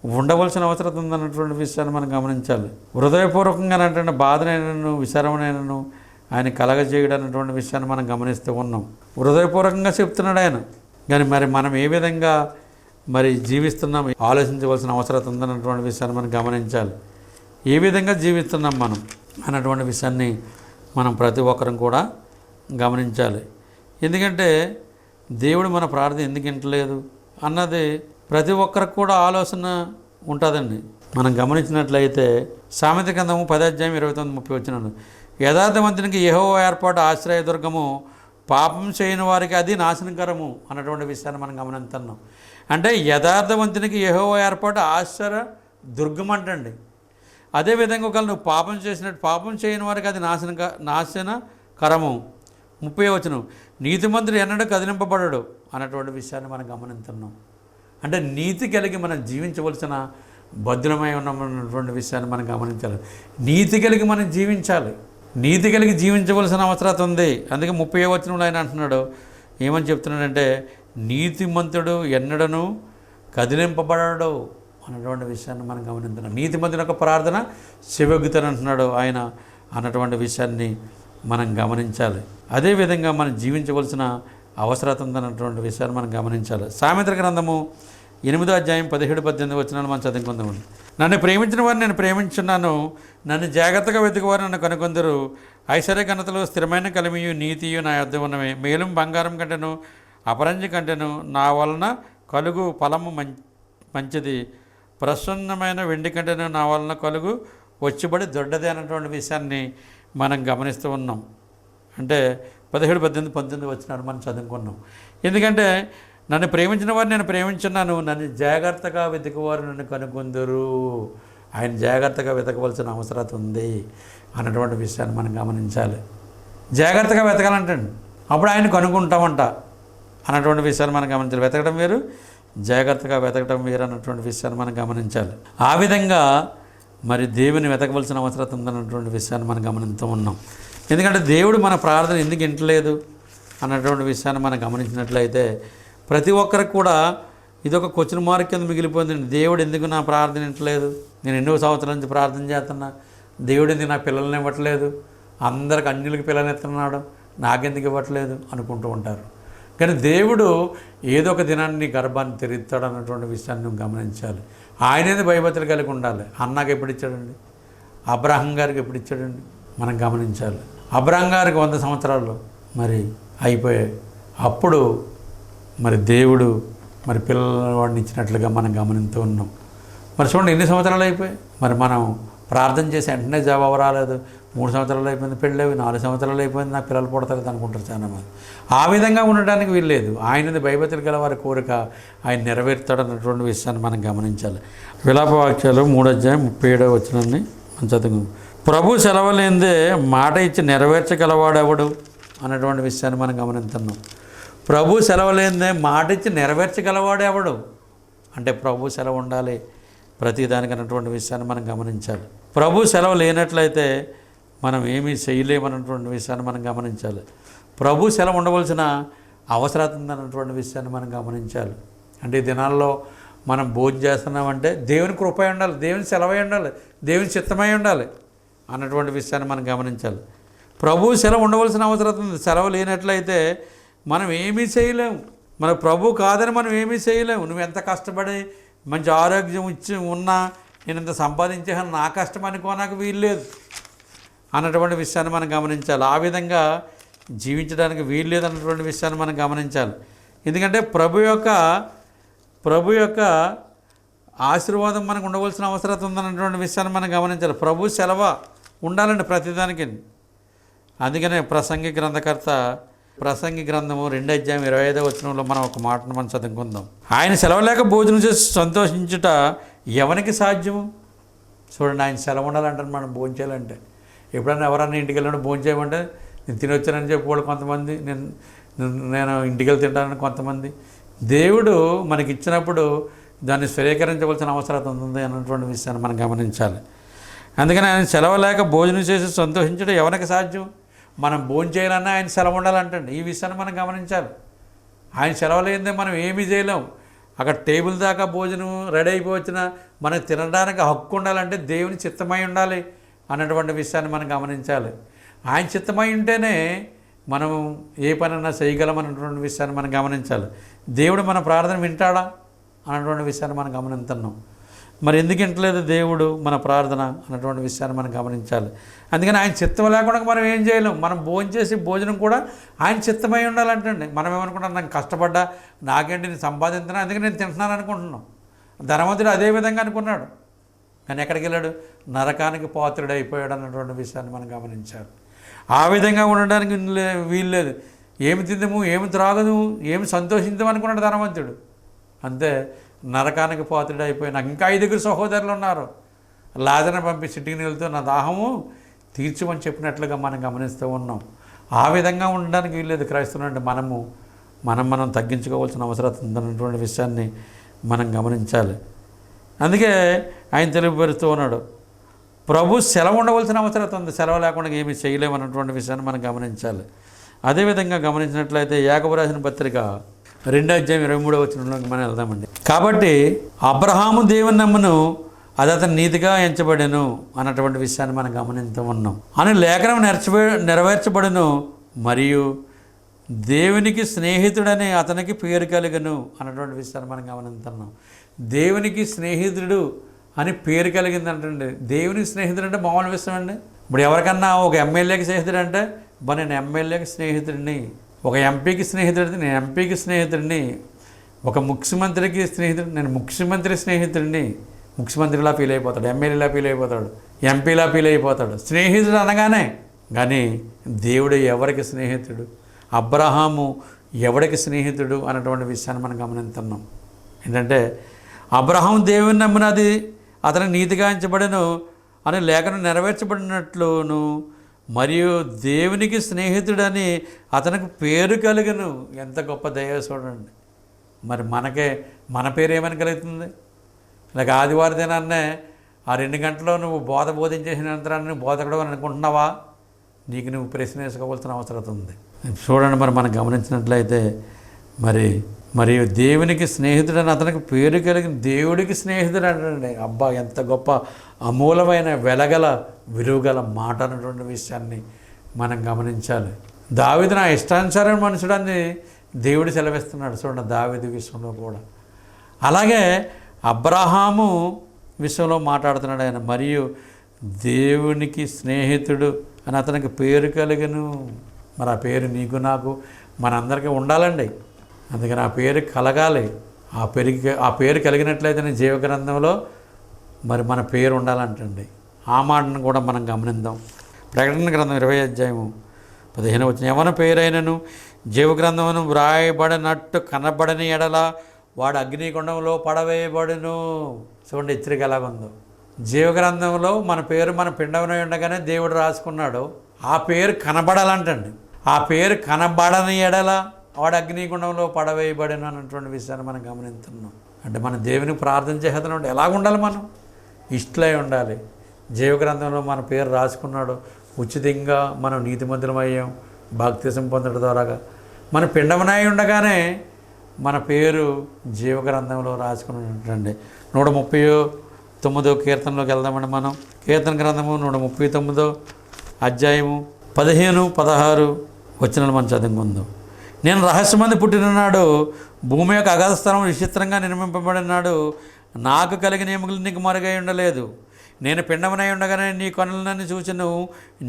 ఉండవలసిన అవసరం ఉందన్నటువంటి విషయాన్ని మనం గమనించాలి. హృదయపూర్వకంగా అంటే బాధనైనను విచారమునైనను ఆయన కలగజేయడం అన్నటువంటి విషయాన్ని మనం గమనిస్తూ ఉన్నాం. హృదయపూర్వకంగా చెప్తున్నాడు ఆయన. కానీ మరి మనం ఏ విధంగా మరి జీవిస్తున్నాం ఆలోచించవలసిన అవసరం ఉందన్నటువంటి విషయాన్ని మనం గమనించాలి. ఏ విధంగా జీవిస్తున్నాం మనం అన్నటువంటి విషయాన్ని మనం ప్రతి ఒక్కరం కూడా గమనించాలి. ఎందుకంటే దేవుడు మన ప్రార్థన ఎందుకు వింటలేదు అన్నది ప్రతి ఒక్కరికి కూడా ఆలోచన ఉంటుందండి. మనం గమనించినట్లయితే సామెత గ్రంథము 10వ అధ్యాయం 29-30 వచనాలు, యథార్థవంతునికి యెహోవా ఏర్పాటు ఆశ్రయదుర్గము, పాపం చేయని వారికి అది నాశనకరము అన్నటువంటి విషయాన్ని మనం గమనిస్తున్నాం. అంటే యథార్థవంతునికి యెహోవా ఏర్పాటు ఆశ్చర్య దుర్గం అంటండి. అదేవిధంగా ఒకవేళ నువ్వు పాపం చేసినట్టు పాపం చేయని వారికి అది నాశనకరము. 30వ వచనం, నీతిమంతుడు ఎన్నడూ కదిలింపబడడు అన్నటువంటి విషయాన్ని మనం గమనిస్తున్నాం. అంటే నీతి కలిగి మనం జీవించవలసిన బద్దులమై ఉన్నామన్నటువంటి విషయాన్ని మనం గమనించాలి. నీతి కలిగి మనం జీవించాలి. నీతి కలిగి జీవించవలసిన అవసరం ఉంది. అందుకే 30వ వచనంలో ఆయన అంటున్నాడు, ఏమని చెప్తున్నాడంటే, నీతిమంతుడు ఎన్నడను కదిలింపబడడు అన్నటువంటి విషయాన్ని మనం గమనించున్నాం. నీతిమంతుని యొక్క ప్రార్థన శివగుతని అంటున్నాడు ఆయన అన్నటువంటి విషయాన్ని మనం గమనించాలి. అదేవిధంగా మనం జీవించవలసిన అవసరం ఉందన్నటువంటి విషయాన్ని మనం గమనించాలి. సామెతల గ్రంథము 8వ అధ్యాయం 17-18 వచనాలు మనం చదువుకుందామండి. నన్ను ప్రేమించిన వారిని నేను ప్రేమించున్నాను, నన్ను జాగ్రత్తగా వెతుకువారు నన్ను కనుకొందరు. ఐశ్వర్య ఘనతలు స్థిరమైన కలిమియు నీతియు నా యొద్ద ఉన్నవి. మేலும் బంగారం కంటేను అపరంజి కంటేను నా వలన కలుగు ఫలము మంచిది. ప్రసన్నమైన వెండి కంటేను నా వలన కలుగు వచ్చుబడి దొడ్డది అన్నటువంటి విషయాన్ని మనం గమనిస్తూ ఉన్నాం. అంటే 17, 18, 19 వచనాలు మనం చదువుకున్నాం. ఎందుకంటే నన్ను ప్రేమించిన వారు నేను ప్రేమించున్నాను, నన్ను జాగ్రత్తగా వెతుకువారు నన్ను కనుగొందరు. ఆయన జాగ్రత్తగా వెతకవలసిన అవసరం ఉంది అన్నటువంటి విషయాన్ని మనం గమనించాలి. జాగ్రత్తగా వెతకాలంటండి, అప్పుడు ఆయన కనుక్కుంటామంట అన్నటువంటి విషయాన్ని మనం గమనించాలి. వెతకడం వేరు, జాగ్రత్తగా వెతకడం వేరు అన్నటువంటి విషయాన్ని మనం గమనించాలి. ఆ విధంగా మరి దేవుని వెతకవలసిన అవసరం ఉందన్నటువంటి విషయాన్ని మనం గమనిస్తూ ఉన్నాం. ఎందుకంటే దేవుడు మన ప్రార్థన ఎందుకు వింటలేదు అన్నటువంటి విషయాన్ని మనం గమనించినట్లయితే ప్రతి ఒక్కరికి కూడా ఇదొక క్వశ్చన్ మార్క్ కింద మిగిలిపోయిందండి. దేవుడు ఎందుకు నా ప్రార్థన వింటలేదు? నేను ఎన్నో సంవత్సరాల నుంచి ప్రార్థన చేస్తున్నా, దేవుడు ఎందుకు నా పిల్లల్ని ఇవ్వట్లేదు? అందరికి అన్యులకి పిల్లల్ని ఇస్తున్నాడు, నాకెందుకు ఇవ్వట్లేదు అనుకుంటూ ఉంటారు. కానీ దేవుడు ఏదో ఒక దినాన్ని గర్భాన్ని తెరుస్తాడు అన్నటువంటి విషయాన్ని నువ్వు గమనించాలి. ఆయనేది భయభక్తులు కలిగి ఉండాలి. అన్నాకి ఎప్పుడు ఇచ్చాడండి? అబ్రాహం గారికి ఎప్పుడు ఇచ్చాడండి? మనం గమనించాలి. అబ్రాహం గారికి 100 సంవత్సరాలు మరి అయిపోయాయి. అప్పుడు మరి దేవుడు మరి పిల్లవాడిని ఇచ్చినట్లుగా మనం గమనిస్తూ ఉన్నాం. మరి చూడండి ఎన్ని సంవత్సరాలు అయిపోయాయి. మరి మనం ప్రార్థన చేసి వెంటనే జవాబు రాలేదు. 3 సంవత్సరాలు అయిపోయింది పెళ్ళేవి, 4 సంవత్సరాలు అయిపోయింది నాకు పిల్లలు పుడతారు అనుకుంటారు చాలామంది. ఆ విధంగా ఉండడానికి వీల్లేదు. ఆయనది భయభక్తులు గల వారి కోరిక ఆయన నెరవేర్తాడు అన్నటువంటి విషయాన్ని మనం గమనించాలి. విలాపవాక్యాలు 3వ అధ్యాయం 37వ వచనాన్ని మనం చదువు. ప్రభు సెలవులేందే మాట ఇచ్చి నెరవేర్చగలవాడెవడు అన్నటువంటి విషయాన్ని మనం గమనిస్తున్నాం. ప్రభు సెలవులేందే మాట ఇచ్చి నెరవేర్చగలవాడు ఎవడు అంటే ప్రభు సెలవు ఉండాలి ప్రతిదానికి అన్నటువంటి విషయాన్ని మనం గమనించాలి. ప్రభు సెలవు లేనట్లయితే మనం ఏమీ చేయలేమన్నటువంటి విషయాన్ని మనం గమనించాలి. ప్రభు సెలవు ఉండవలసిన అవసరం ఉందన్నటువంటి విషయాన్ని మనం గమనించాలి. అంటే ఈ దినాల్లో మనం భోజనం చేస్తున్నామంటే దేవుని కృప ఉండాలి, దేవుని సెలవై ఉండాలి, దేవుని చిత్తమై ఉండాలి అన్నటువంటి విషయాన్ని మనం గమనించాలి. ప్రభు సెలవు ఉండవలసిన అవసరం ఉంది. సెలవు లేనట్లయితే మనం ఏమీ చేయలేము. మన ప్రభు కాదని మనం ఏమీ చేయలేము. నువ్వు ఎంత కష్టపడి మంచి ఆరోగ్యం ఇచ్చి ఉన్నా నేను ఇంత సంపాదించాను నా కష్టం అనుకోనాక వీల్లేదు అన్నటువంటి విషయాన్ని మనం గమనించాలి. ఆ విధంగా జీవించడానికి వీల్లేదు అన్నటువంటి విషయాన్ని మనం గమనించాలి. ఎందుకంటే ప్రభు యొక్క ఆశీర్వాదం మనకు ఉండవలసిన అవసరం ఉందన్నటువంటి విషయాన్ని మనం గమనించాలి. ప్రభు సెలవు ఉండాలండి ప్రతిదానికి. అందుకనే ప్రసంగి గ్రంథకర్త ప్రసంగి గ్రంథము 2వ అధ్యాయం 25వ వచనంలో మనం ఒక మాటను మనం చదువుకుందాం. ఆయన సెలవు లేక భోజనం చేసి సంతోషించుట ఎవరికి సాధ్యము? చూడండి, ఆయన సెలవు ఉండాలంటారు మనం భోజనం చేయాలంటే. ఎప్పుడైనా ఎవరన్నా ఇంటికి వెళ్ళినప్పుడు భోజనం చేయమంటే నేను తినొచ్చానని చెప్పేవాళ్ళు కొంతమంది, నేను ఇంటికి వెళ్ళి తింటానని కొంతమంది. దేవుడు మనకి ఇచ్చినప్పుడు దాన్ని స్వీకరించవలసిన అవసరం ఉంది అన్నటువంటి విషయాన్ని మనం గమనించాలి. అందుకని ఆయన సెలవు లేక భోజనం చేసి సంతోషించడం ఎవరికి సాధ్యం? మనం భోజనం చేయాలన్నా ఆయన సెలవు ఉండాలంటండి. ఈ విషయాన్ని మనం గమనించాలి. ఆయన సెలవు లేనిదే మనం ఏమీ చేయలేం. అక్కడ టేబుల్ దాకా భోజనం రెడీ అయిపోవచ్చిన మనకు తినడానికి హక్కు ఉండాలంటే దేవుని చిత్తమై ఉండాలి అన్నటువంటి విషయాన్ని మనం గమనించాలి. ఆయన చిత్తమై ఉంటేనే మనం ఏ పనైనా చేయగలం అన్నటువంటి విషయాన్ని మనం గమనించాలి. దేవుడు మన ప్రార్థన వింటాడా అన్నటువంటి విషయాన్ని మనం గమనిస్తున్నాం. మరి ఎందుకు వింటలేదు దేవుడు మన ప్రార్థన అన్నటువంటి విషయాన్ని మనం గమనించాలి. అందుకని ఆయన చిత్తం లేకుండా మనం ఏం చేయలేం. మనం భోజనం చేసి భోజనం కూడా ఆయన చిత్తమై ఉండాలంటండి. మనం ఏమనుకుంటాం, నాకు కష్టపడ్డా నాకేంటి నేను సంపాదించినా అందుకే నేను తింటున్నాను అనుకుంటున్నాం. ధనవంతుడు అదే విధంగా అనుకున్నాడు, కానీ ఎక్కడికి వెళ్ళాడు? నరకానికి పాత్రుడు అయిపోయాడు అన్నటువంటి విషయాన్ని మనం గమనించాలి. ఆ విధంగా ఉండడానికి వీల్లేదు. ఏమి తిందము, ఏమి త్రాగదు, ఏమి సంతోషిద్దాం అనుకున్నాడు ధనవంతుడు. అంతే, నరకానికి పాత్రుడు అయిపోయి. నాకు ఇంకా 5 సహోదరులు ఉన్నారు, లాజరును పంపించి ఇంటికి వెళ్తూ నా దాహము తీర్చమని చెప్పినట్లుగా మనం గమనిస్తూ ఉన్నాం. ఆ విధంగా ఉండడానికి వీల్లేదు. క్రైస్తవులంటే మనం తగ్గించుకోవాల్సిన అవసరం ఉందన్నటువంటి విషయాన్ని మనం గమనించాలి. అందుకే ఆయన తెలియపరుస్తూ ఉన్నాడు, ప్రభు సెలవు ఉండవలసిన అవసరం ఉంది. సెలవు లేకుండా ఏమీ చేయలేమన్నటువంటి విషయాన్ని మనం గమనించాలి. అదేవిధంగా గమనించినట్లయితే యాకోబు రాసిన పత్రిక 2:23 మనం వెళ్దామండి. కాబట్టి అబ్రహాము దేవుని నమ్మును, అది అతను నీతిగా ఎంచబడెను అన్నటువంటి విషయాన్ని మనం గమనిస్తూ ఉన్నాం. అని లేఖనం నెరవేర్చబడును, మరియు దేవునికి స్నేహితుడని అతనికి పేరు కలుగును అన్నటువంటి విషయాన్ని మనం గమనిస్తున్నాం. దేవునికి స్నేహితుడు అని పేరు కలిగిందంటండి. దేవునికి స్నేహితుడు అంటే మామూలు విషయం అండి. ఇప్పుడు ఎవరికన్నా ఒక ఎమ్మెల్యేకి స్నేహితుడు అంటే నేను ఎమ్మెల్యేకి స్నేహితుడిని, ఒక ఎంపీకి స్నేహితుడిని, నేను ఎంపీకి స్నేహితుడిని, ఒక ముఖ్యమంత్రికి స్నేహితుడు, నేను ముఖ్యమంత్రి స్నేహితుడిని. ముఖ్యమంత్రిలా ఫీల్ అయిపోతాడు, ఎమ్మెల్యేలా ఫీల్ అయిపోతాడు, ఎంపీలా ఫీల్ అయిపోతాడు స్నేహితుడు అనగానే. కానీ దేవుడు ఎవరికి స్నేహితుడు, అబ్రహాము ఎవరికి స్నేహితుడు అన్నటువంటి విషయాన్ని మనం గమనిస్తున్నాం. ఏంటంటే అబ్రహాం దేవుని నమ్మినది అతనికి నీతిగా ఎంచబడెను అని లేఖనం నెరవేర్చబడినట్లును, మరియు దేవునికి స్నేహితుడని అతనికి పేరు కలుగును. ఎంత గొప్ప దయ చూడండి. మరి మన పేరు ఏమని కలుగుతుంది? లేక ఆదివారం దినాన్నే ఆ 2 గంటల్లో నువ్వు బోధించేసిన అంతరాన్ని బోధకుడు అని అనుకుంటున్నావా? నీకు నువ్వు ప్రశ్న వేసుకోవాల్సిన అవసరం ఉంది. చూడండి, మనం గమనించినట్లయితే మరియు దేవునికి స్నేహితుడని అతనికి పేరు కలిగిన దేవుడికి స్నేహితుడు అంటే అబ్బా, ఎంత గొప్ప అమూలమైన వెలగల విలువగల మాట అన్నటువంటి విషయాన్ని మనం గమనించాలి. దావీదు నా ఇష్టానుసారమైన మనుషుడని దేవుడు సెలవిస్తున్నాడు. చూడండి, దావీదు విషయంలో కూడా అలాగే అబ్రహాము విషయంలో మాట్లాడుతున్నాడు ఆయన. మరియు దేవునికి స్నేహితుడు అని అతనికి పేరు కలిగను. మరి ఆ పేరు నీకు నాకు మనందరికీ ఉండాలండి. అందుకని ఆ పేరు కలగాలి. ఆ పేరు కలిగినట్లయితే జీవగ్రంథంలో మరి మన పేరు ఉండాలంటండి. ఆ మాటను కూడా మనం గమనిద్దాం. ప్రకటన గ్రంథం 20:15 ఎవరి పేరైనను జీవగ్రంథమును వ్రాయబడినట్టు కనబడని ఎడల వాడు అగ్నిగుండంలో పడవేయబడును. చూడండి హెచ్చరిక ఎలాగుందో. జీవగ్రంథంలో మన పేరు మన పిండమై ఉండగానే దేవుడు రాసుకున్నాడు. ఆ పేరు కనబడాలంటండి. ఆ పేరు కనబడని ఎడల వాడు అగ్నిగుండంలో పడవేయబడిన అన్నటువంటి విషయాన్ని మనం గమనిస్తున్నాం. అంటే మనం దేవునికి ప్రార్థన చేసేతను ఎలాగ ఉండాలి? మనం ఇష్టలై ఉండాలి. జీవగ్రంథంలో మన పేరు రాసుకున్నాడు. ఉచితంగా మనం నీతిమంతులమయ్యాం బాప్తిసం పొందడం ద్వారాగా. మన పిండమనై ఉండగానే మన పేరు జీవగ్రంథంలో రాసుకున్నట్టండి. 139 కీర్తనలోకి వెళ్దామండి. మనం కీర్తన గ్రంథము 139 అధ్యాయము 15-16 వచనాలు మనం చదువుకుందాం. నేను రహస్యమంది పుట్టిననాడు భూమి యొక్క అగాధ స్థలం విచిత్రంగా నిర్మింపబడినాడు. నాకు కలిగిన ఎముకలు నీకు మరుగై ఉండలేదు. నేను పిండమనై ఉండగానే నీ కొనలన్నీ చూచెను.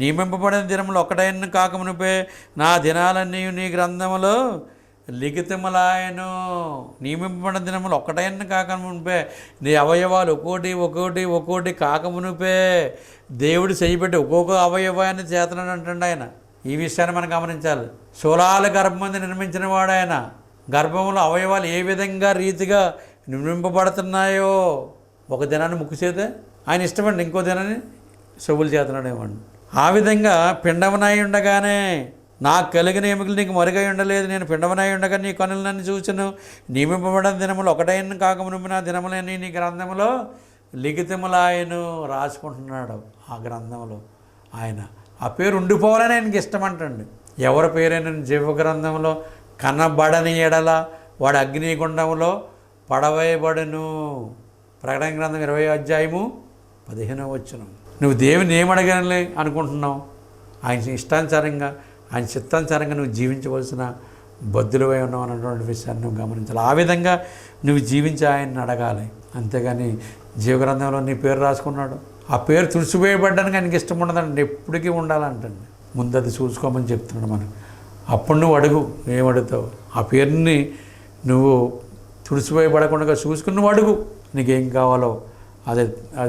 నియమింపబడిన దినములు ఒక్కటైన కాకమునిపే నా దినాలన్నీ నీ గ్రంథములో లిఖితములాయను. నియమింపబడిన దినములు ఒక్కటైన కాకమునిపే నీ అవయవాలు ఒక్కోటి కాకమునిపే దేవుడు చేయబెట్టి ఒక్కొక్క అవయవాన్ని చేతనని అంటుండే ఆయన. ఈ విషయాన్ని మనం గమనించాలి. శూలాల గర్భమంది నిర్మించిన వాడు ఆయన. గర్భంలో అవయవాలు ఏ విధంగా రీతిగా నిర్మింపబడుతున్నాయో ఒక దినాన్ని ముక్కు చేతే ఆయన ఇష్టపడి ఇంకో దినాన్ని చెవులు చేతనాడేమండి. ఆ విధంగా పిండమనై ఉండగానే నాకు కలిగిన ఎముకలు నీకు మరుగై ఉండలేదు. నేను పిండమనై ఉండగా నీ కనులన్నీ చూచెను. నియమింపబడిన దినములు ఒకటైన కాకమునుపు నా దినములన్నీ నీ గ్రంథములో లిఖితములాయను రాసుకుంటున్నాడు. ఆ గ్రంథంలో ఆయన ఆ పేరు ఉండిపోవాలని ఆయనకి ఇష్టం అంటండి. ఎవరి పేరైనా జీవగ్రంథంలో కనబడని ఎడల వాడు అగ్నిగుండంలో పడవేయబడును. ప్రకటన గ్రంథం 20:15 నువ్వు దేవుని ఏమడగలే అనుకుంటున్నావు? ఆయన ఇష్టానుసారంగా ఆయన చిత్తానుసారంగా నువ్వు జీవించవలసిన బద్దులవై ఉన్నావు అన్నటువంటి విషయాన్ని నువ్వు గమనించాలి. ఆ విధంగా నువ్వు జీవించి ఆయన్ని అడగాలి. అంతేగాని జీవగ్రంథంలో నీ పేరు రాసుకున్నాడు, ఆ పేరు తుడిచివేయబడ్డానికి ఆయనకి ఇష్టం ఉండదండి. ఎప్పటికీ ఉండాలంటండి. ముందు అది చూసుకోమని చెప్తున్నాడు మనకు. అప్పుడు నువ్వు అడుగు, ఏమడుగుతావు? ఆ పేరుని నువ్వు తుడిచివేయబడకుండా చూసుకుని నువ్వు అడుగు. నీకేం కావాలో అది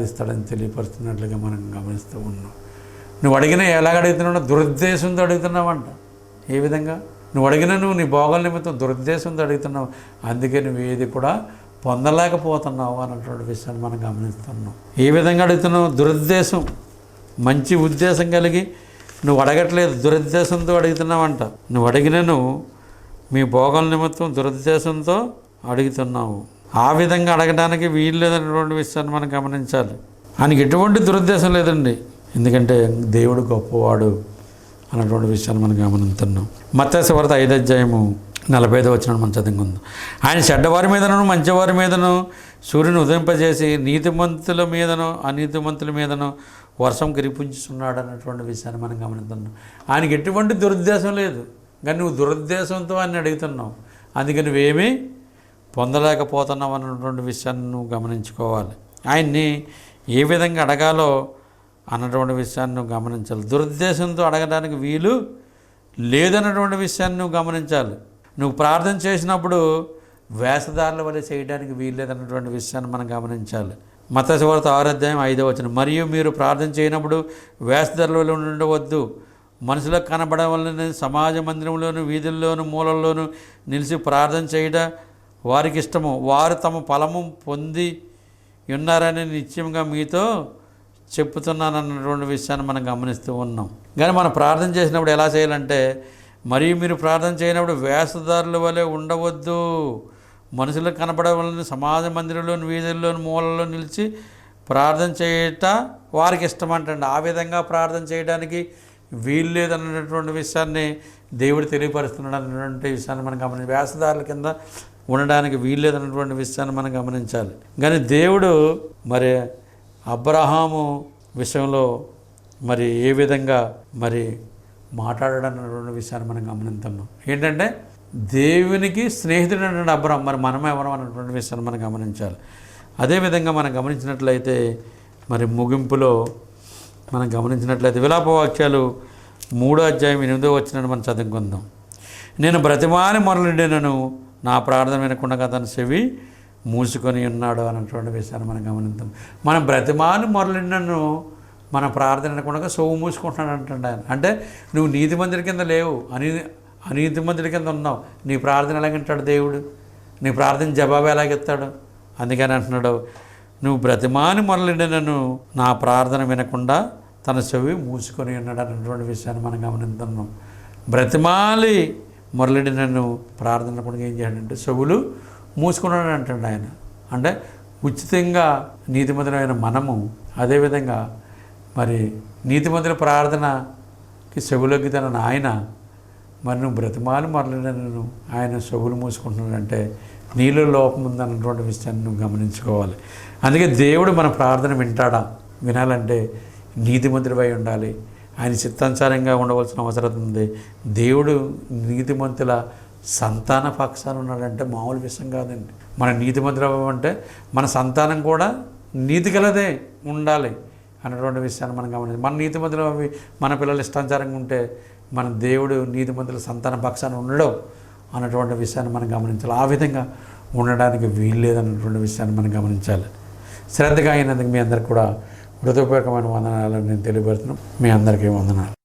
ఇస్తాడని తెలియపరుస్తున్నట్లుగా మనం గమనిస్తూ ఉన్నాం. నువ్వు అడిగినా ఎలాగ అడుగుతున్నావు? దురుద్దేశంతో అడుగుతున్నావంట. ఏ విధంగా నువ్వు అడిగినా నువ్వు నీ భోగాల నిమిత్తం దురుద్దేశంతో అడుగుతున్నావు. అందుకే నువ్వు ఏది కూడా పొందలేకపోతున్నావు అన్నటువంటి విషయాన్ని మనం గమనిస్తున్నాం. ఏ విధంగా అడుగుతున్నావు? దురుద్దేశం, మంచి ఉద్దేశం కలిగి నువ్వు అడగట్లేదు, దురుద్దేశంతో అడుగుతున్నావంట. నువ్వు అడిగినను మీ భోగాల నిమిత్తం దురుద్దేశంతో అడుగుతున్నావు. ఆ విధంగా అడగడానికి వీలు లేదన్నటువంటి విషయాన్ని మనం గమనించాలి. ఆయనకి ఎటువంటి దురుద్దేశం లేదండి. ఎందుకంటే దేవుడు గొప్పవాడు అన్నటువంటి విషయాన్ని మనం గమనిస్తున్నాం. మత్తయి సువార్త 5:45 మనం చదువుకుందాం. ఆయన చెడ్డవారి మీదను మంచివారి మీదను సూర్యుని ఉదయింపజేసి నీతిమంతుల మీదను అనీతిమంతుల మీదను వర్షం కురిపించుతున్నాడు అన్నటువంటి విషయాన్ని మనం గమనిస్తున్నాం. ఆయనకి ఎటువంటి దురుద్దేశం లేదు, కానీ నువ్వు దురుద్దేశంతో ఆయన అడుగుతున్నావు, అందుకని నువ్వేమీ పొందలేకపోతున్నావు అన్నటువంటి విషయాన్ని నువ్వు గమనించుకోవాలి. ఆయన్ని ఏ విధంగా అడగాలో అన్నటువంటి విషయాన్ని నువ్వు గమనించాలి. దురుద్దేశంతో అడగడానికి వీలు లేదన్నటువంటి విషయాన్ని నువ్వు గమనించాలి. నువ్వు ప్రార్థన చేసినప్పుడు వేషధారుల వల్ల చేయడానికి వీలు లేదన్నటువంటి విషయాన్ని మనం గమనించాలి. మత్తయి సువార్త 6:5 మరియు మీరు ప్రార్థన చేయనప్పుడు వేషధారుల వల్ల ఉండవద్దు, మనుషులకు కనబడవలని సమాజ మందిరంలోను వీధుల్లోను మూలల్లోనూ నిలిచి ప్రార్థన చేయడం వారికి ఇష్టము, వారు తమ ఫలము పొంది ఉన్నారని నిశ్చయంగా మీతో చెప్తున్నాను అన్నటువంటి విషయాన్ని మనం గమనిస్తూ ఉన్నాం. కానీ మనం ప్రార్థన చేసినప్పుడు ఎలా చేయాలంటే, మరియు మీరు ప్రార్థన చేయనప్పుడు వేషధారుల వలె ఉండవద్దు, మనుషులకు కనపడవలని సమాజ మందిరంలోని వీధుల్లోని మూలలో నిలిచి ప్రార్థన చేయట వారికి ఇష్టమంటండి. ఆ విధంగా ప్రార్థన చేయడానికి వీలు లేదన్నటువంటి విషయాన్ని దేవుడు తెలియపరుస్తున్నాడు అన్నటువంటి విషయాన్ని మనం గమనించాలి. వేషధారుల కింద ఉండడానికి వీలు లేదన్నటువంటి విషయాన్ని మనం గమనించాలి. కానీ దేవుడు మరి అబ్రహాము విషయంలో మరి ఏ విధంగా మరి మాట్లాడడం విషయాన్ని మనం గమనిస్తున్నాం. ఏంటంటే దేవునికి స్నేహితుడు అంటే అబ్రహాం, మరి మనమే ఎవరం అన్నటువంటి విషయాన్ని మనం గమనించాలి. అదేవిధంగా మనం గమనించినట్లయితే మరి ముగింపులో మనం గమనించినట్లయితే విలాపవాక్యాలు 3:8 మనం చదువుకుందాం. నేను బ్రతిమాని మొరలిడినను నా ప్రార్థన వినకుండా తన చెవి మూసుకొని ఉన్నాడు అన్నటువంటి విషయాన్ని మనం గమనిద్దాం. మనం బ్రతిమాని మొరలిడినను మన ప్రార్థన వినకుండా చెవు మూసుకుంటున్నాడు అంటాడు ఆయన. అంటే నువ్వు నీతిమంతుడి కింద లేవు, అనీతిమంతుడి కింద ఉన్నావు. నీ ప్రార్థన ఎలాగంటాడు దేవుడు? నీ ప్రార్థన జవాబు ఎలాగెత్తాడు? అందుకని అంటున్నాడు, నువ్వు బ్రతిమాని మొరలిడినను నా ప్రార్థన వినకుండా తన చెవి మూసుకొని ఉన్నాడు అన్నటువంటి విషయాన్ని మనం గమనిస్తున్నాం. బ్రతిమాలి మొరలిడినను ప్రార్థన కూడా ఏం చేయాలంటే చెవులు మూసుకున్నాడు అంటాడు ఆయన. అంటే ఉచితంగా నీతిమంతులైన మనము అదేవిధంగా మరి నీతిమంతుల ప్రార్థనకి చెవులకి తన ఆయన మరి నువ్వు బ్రతిమాలి మొరలిడినను ఆయన చెవులు మూసుకుంటున్నాడంటే నీలో లోపం ఉందన్నటువంటి విషయాన్ని నువ్వు గమనించుకోవాలి. అందుకే దేవుడు మన ప్రార్థన వినాలంటే నీతిమంతుడిపై ఉండాలి, ఆయన చిత్తానుసారంగా ఉండవలసిన అవసరం ఉంది. దేవుడు నీతిమంతుల సంతాన పక్షాన ఉన్నాడంటే మామూలు విషయం కాదండి. మన నీతిమంతులు అంటే మన సంతానం కూడా నీతి గలదే ఉండాలి అన్నటువంటి విషయాన్ని మనం గమనించాలి. మన నీతిమంతులు అవి మన పిల్లలు ఇష్టానుసారంగా ఉంటే మన దేవుడు నీతిమంతుల సంతాన పక్షాన ఉండడం అన్నటువంటి విషయాన్ని మనం గమనించాలి. ఆ విధంగా ఉండడానికి వీలు లేదన్నటువంటి విషయాన్ని మనం గమనించాలి. శ్రద్ధగా అయినందుకు మీ అందరికి కూడా హృదయపూర్వకమైన వందనాలను నేను తెలియపడుతున్నాను. మీ అందరికీ వందనాలు.